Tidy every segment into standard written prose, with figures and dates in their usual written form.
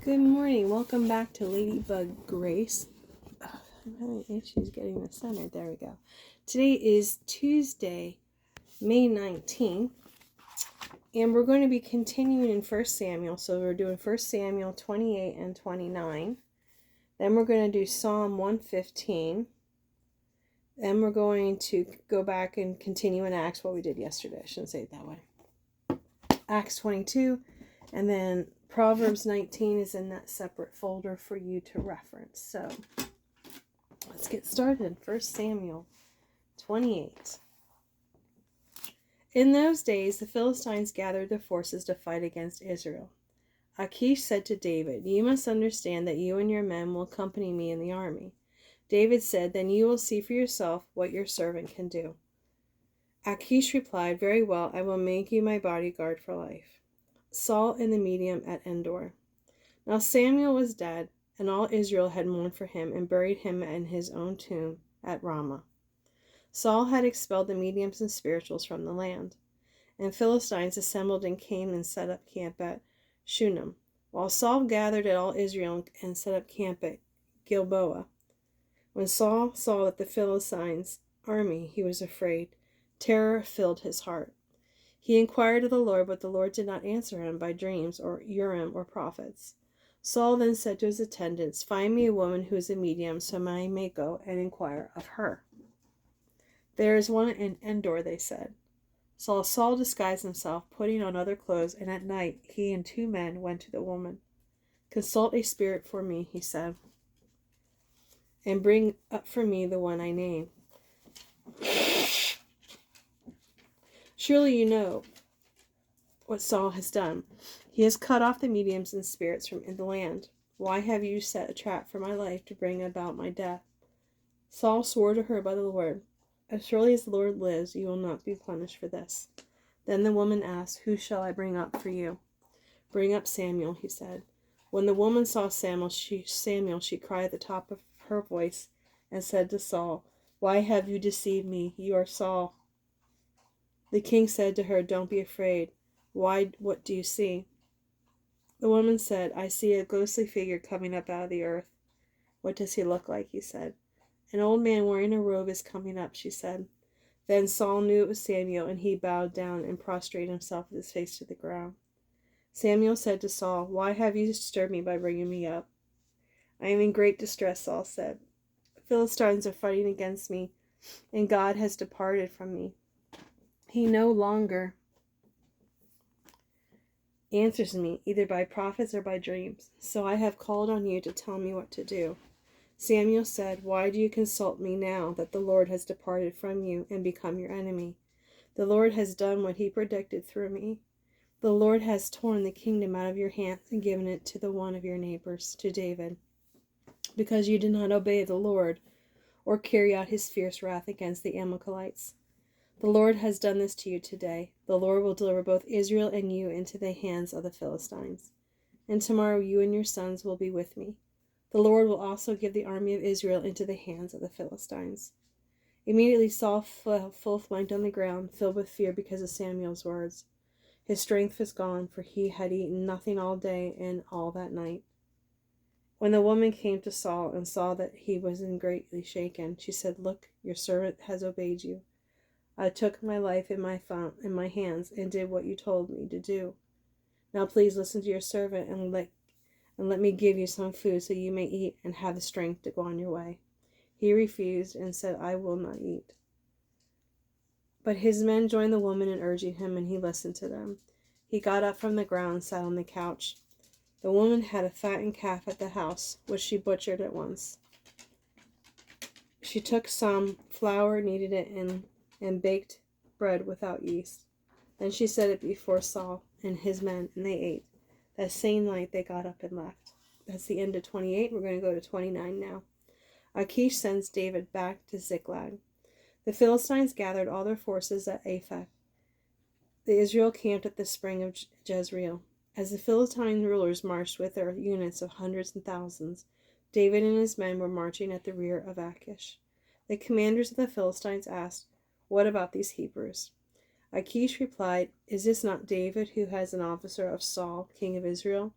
Good morning. Welcome back to Ladybug Grace. I'm having issues getting the center. There we go. Today is Tuesday, May 19th, and we're going to be continuing in 1 Samuel. So we're doing 1 Samuel 28 and 29. Then we're going to do Psalm 115. Then we're going to go back and continue in Acts, what we did yesterday. I shouldn't say it that way. Acts 22, and then Proverbs 19 is in that separate folder for you to reference. So let's get started. 1 Samuel 28. In those days, the Philistines gathered their forces to fight against Israel. Achish said to David, "You must understand that you and your men will accompany me in the army." David said, "Then you will see for yourself what your servant can do." Achish replied, "Very well, I will make you my bodyguard for life." Saul in the medium at Endor. Now Samuel was dead, and all Israel had mourned for him and buried him in his own tomb at Ramah. Saul had expelled the mediums and spirituals from the land, and Philistines assembled in Canaan and set up camp at Shunem, while Saul gathered at all Israel and set up camp at Gilboa. When Saul saw that the Philistines' army, he was afraid. Terror filled his heart. He inquired of the Lord, but the Lord did not answer him by dreams or Urim or prophets. Saul then said to his attendants, "Find me a woman who is a medium, so I may go and inquire of her." "There is one in Endor," they said. So Saul disguised himself, putting on other clothes, and at night he and 2 men went to the woman. "Consult a spirit for me," he said, "and bring up for me the one I name. Surely you know what Saul has done. He has cut off the mediums and spirits from the land. Why have you set a trap for my life to bring about my death?" Saul swore to her by the Lord, "As surely as the Lord lives, you will not be punished for this." Then the woman asked, "Who shall I bring up for you?" "Bring up Samuel," he said. When the woman saw Samuel, she cried at the top of her voice and said to Saul, "Why have you deceived me? You are Saul." The king said to her, "Don't be afraid. Why, what do you see?" The woman said, "I see a ghostly figure coming up out of the earth." "What does he look like?" he said. "An old man wearing a robe is coming up," she said. Then Saul knew it was Samuel, and he bowed down and prostrated himself with his face to the ground. Samuel said to Saul, "Why have you disturbed me by bringing me up?" "I am in great distress," Saul said. "The Philistines are fighting against me, and God has departed from me. He no longer answers me, either by prophets or by dreams. So I have called on you to tell me what to do." Samuel said, "Why do you consult me now that the Lord has departed from you and become your enemy? The Lord has done what he predicted through me. The Lord has torn the kingdom out of your hands and given it to the one of your neighbors, to David, because you did not obey the Lord or carry out his fierce wrath against the Amalekites. The Lord has done this to you today. The Lord will deliver both Israel and you into the hands of the Philistines. And tomorrow you and your sons will be with me. The Lord will also give the army of Israel into the hands of the Philistines." Immediately Saul fell full flanked on the ground, filled with fear because of Samuel's words. His strength was gone, for he had eaten nothing all day and all that night. When the woman came to Saul and saw that he was greatly shaken, she said, "Look, your servant has obeyed you. I took my life in my hands and did what you told me to do. Now please listen to your servant and let me give you some food so you may eat and have the strength to go on your way." He refused and said, "I will not eat." But his men joined the woman in urging him, and he listened to them. He got up from the ground and sat on the couch. The woman had a fattened calf at the house, which she butchered at once. She took some flour, kneaded it, and baked bread without yeast. Then she set it before Saul and his men, and they ate. That same night they got up and left. That's the end of 28. We're going to go to 29 now. Achish sends David back to Ziklag. The Philistines gathered all their forces at Aphek. The Israel camped at the spring of Jezreel. As the Philistine rulers marched with their units of hundreds and thousands, David and his men were marching at the rear of Achish. The commanders of the Philistines asked, "What about these Hebrews?" Achish replied, "Is this not David, who has an officer of Saul, king of Israel?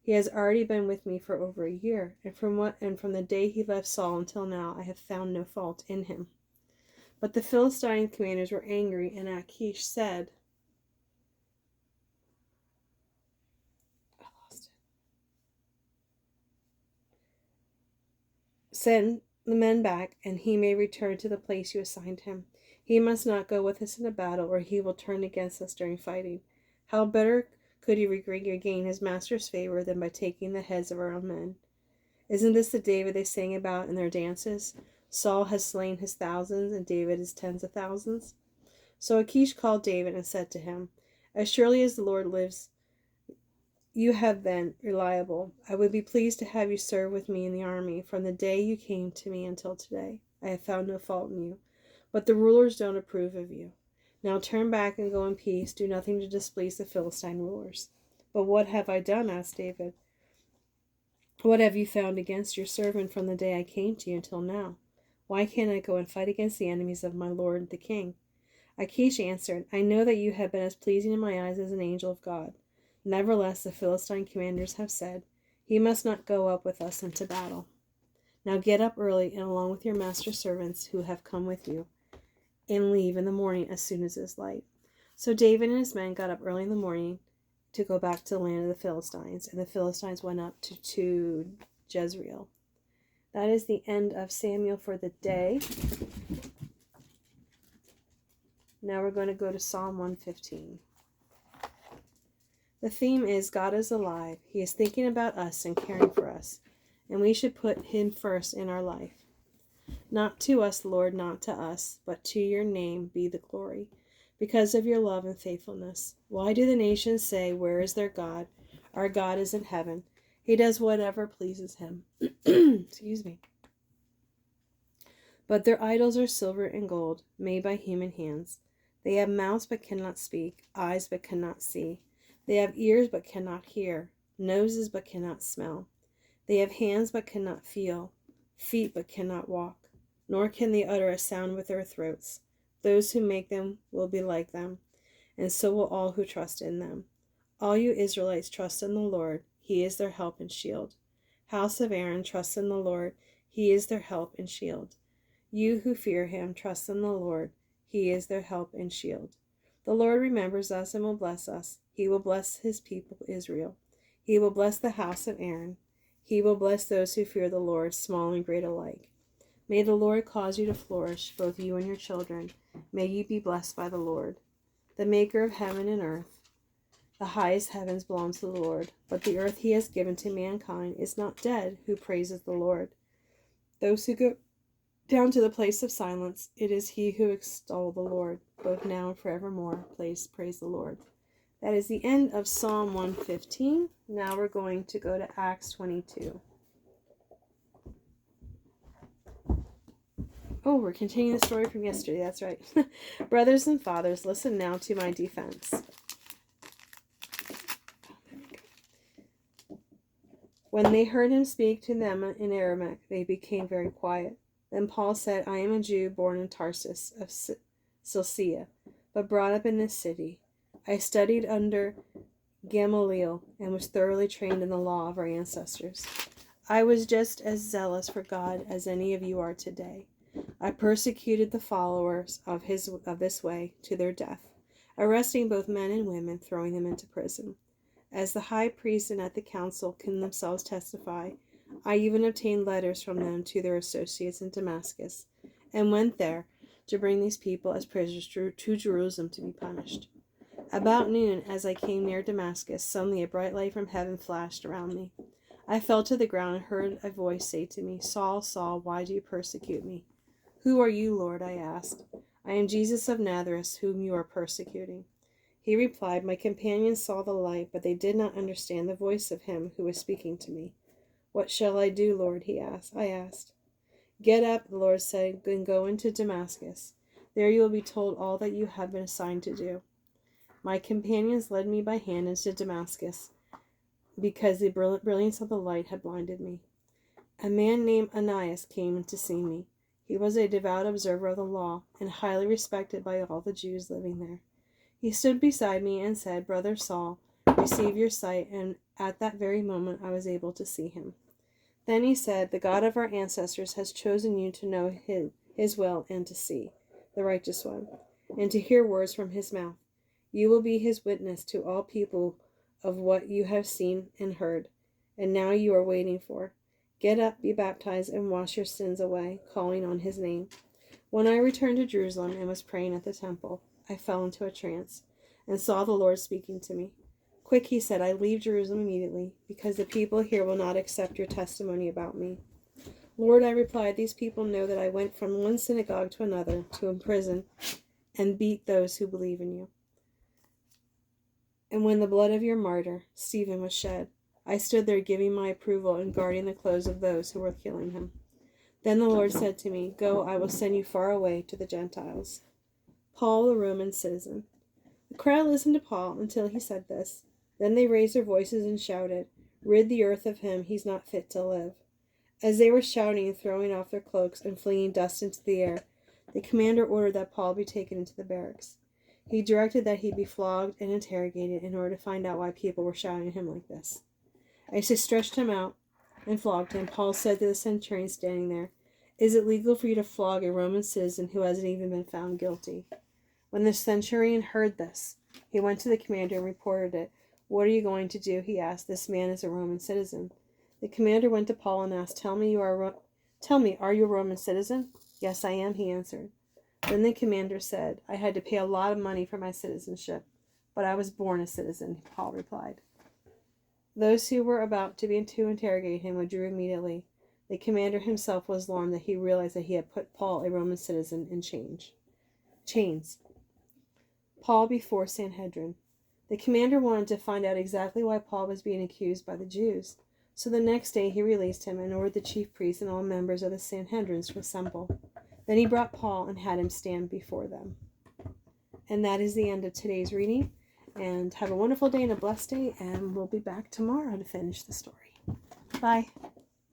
He has already been with me for over a year, and from the day he left Saul until now, I have found no fault in him." But the Philistine commanders were angry, and Achish said, "Send the men back, and he may return to the place you assigned him. He must not go with us in a battle, or he will turn against us during fighting. How better could he regain his master's favor than by taking the heads of our own men? Isn't this the David they sang about in their dances? Saul has slain his thousands, and David his tens of thousands." So Achish called David and said to him, "As surely as the Lord lives, you have been reliable. I would be pleased to have you serve with me in the army. From the day you came to me until today, I have found no fault in you. But the rulers don't approve of you. Now turn back and go in peace. Do nothing to displease the Philistine rulers." "But what have I done?" asked David. "What have you found against your servant from the day I came to you until now? Why can't I go and fight against the enemies of my lord the king?" Achish answered, "I know that you have been as pleasing in my eyes as an angel of God. Nevertheless, the Philistine commanders have said, 'He must not go up with us into battle.' Now get up early, and along with your master's servants who have come with you, and leave in the morning as soon as it is light." So David and his men got up early in the morning to go back to the land of the Philistines, and the Philistines went up to Jezreel. That is the end of Samuel for the day. Now we're going to go to Psalm 115. The theme is God is alive. He is thinking about us and caring for us, and we should put him first in our life. "Not to us, Lord, not to us, but to your name be the glory, because of your love and faithfulness. Why do the nations say, 'Where is their God?' Our God is in heaven. He does whatever pleases him." Excuse me. "But their idols are silver and gold, made by human hands. They have mouths but cannot speak, eyes but cannot see. They have ears but cannot hear, noses but cannot smell. They have hands but cannot feel, feet but cannot walk, nor can they utter a sound with their throats. Those who make them will be like them, and so will all who trust in them. All you Israelites, trust in the Lord. He is their help and shield. House of Aaron, trust in the Lord. He is their help and shield. You who fear him, trust in the Lord. He is their help and shield. The Lord remembers us and will bless us. He will bless his people Israel. He will bless the house of Aaron. He will bless those who fear the Lord, small and great alike. May the Lord cause you to flourish, both you and your children. May you be blessed by the Lord. The maker of heaven and earth. The highest heavens belongs to the Lord, but the earth he has given to mankind is not dead who praises the Lord. Those who go down to the place of silence, it is he who extol the Lord, both now and forevermore. Praise the Lord. That is the end of Psalm 115. Now we're going to go to Acts 22. Oh, we're continuing the story from yesterday. That's right. "Brothers and fathers, listen now to my defense. When they heard him speak to them in Aramaic, they became very quiet. Then Paul said, 'I am a Jew born in Tarsus of Cilicia, but brought up in this city. I studied under Gamaliel and was thoroughly trained in the law of our ancestors. I was just as zealous for God as any of you are today. I persecuted the followers of this way to their death, arresting both men and women, throwing them into prison. As the high priest and at the council can themselves testify, I even obtained letters from them to their associates in Damascus, and went there to bring these people as prisoners to Jerusalem to be punished. About noon, as I came near Damascus, suddenly a bright light from heaven flashed around me. I fell to the ground and heard a voice say to me, 'Saul, Saul, why do you persecute me?' 'Who are you, Lord?' I asked. 'I am Jesus of Nazareth, whom you are persecuting.' He replied, 'My companions saw the light, but they did not understand the voice of him who was speaking to me.' 'What shall I do, Lord?' I asked. 'Get up,' the Lord said, 'and go into Damascus. There you will be told all that you have been assigned to do.' My companions led me by hand into Damascus, because the brilliance of the light had blinded me. A man named Ananias came to see me. He was a devout observer of the law, and highly respected by all the Jews living there. He stood beside me and said, 'Brother Saul, receive your sight, and at that very moment I was able to see him. Then he said, the God of our ancestors has chosen you to know his will and to see the righteous one, and to hear words from his mouth. You will be his witness to all people of what you have seen and heard, and now you are waiting for. Get up, be baptized, and wash your sins away, calling on his name. When I returned to Jerusalem and was praying at the temple, I fell into a trance and saw the Lord speaking to me. Quick, he said, I leave Jerusalem immediately, because the people here will not accept your testimony about me. Lord, I replied, these people know that I went from one synagogue to another to imprison and beat those who believe in you. And when the blood of your martyr, Stephen, was shed, I stood there giving my approval and guarding the clothes of those who were killing him. Then the Lord said to me, go, I will send you far away to the Gentiles. Paul, a Roman citizen. The crowd listened to Paul until he said this. Then they raised their voices and shouted, rid the earth of him, he's not fit to live. As they were shouting and throwing off their cloaks and flinging dust into the air, the commander ordered that Paul be taken into the barracks. He directed that he be flogged and interrogated in order to find out why people were shouting at him like this. As they stretched him out and flogged him, Paul said to the centurion standing there, is it legal for you to flog a Roman citizen who hasn't even been found guilty? When the centurion heard this, he went to the commander and reported it. What are you going to do? He asked. This man is a Roman citizen. The commander went to Paul and asked, Tell me, are you a Roman citizen? Yes, I am, he answered. Then the commander said, I had to pay a lot of money for my citizenship, but I was born a citizen, Paul replied. Those who were about to interrogate him withdrew immediately. The commander himself was alarmed that he realized that he had put Paul, a Roman citizen, in chains. Paul before Sanhedrin. The commander wanted to find out exactly why Paul was being accused by the Jews. So the next day he released him and ordered the chief priests and all members of the Sanhedrin to assemble. Then he brought Paul and had him stand before them. And that is the end of today's reading. And have a wonderful day and a blessed day, and we'll be back tomorrow to finish the story. Bye.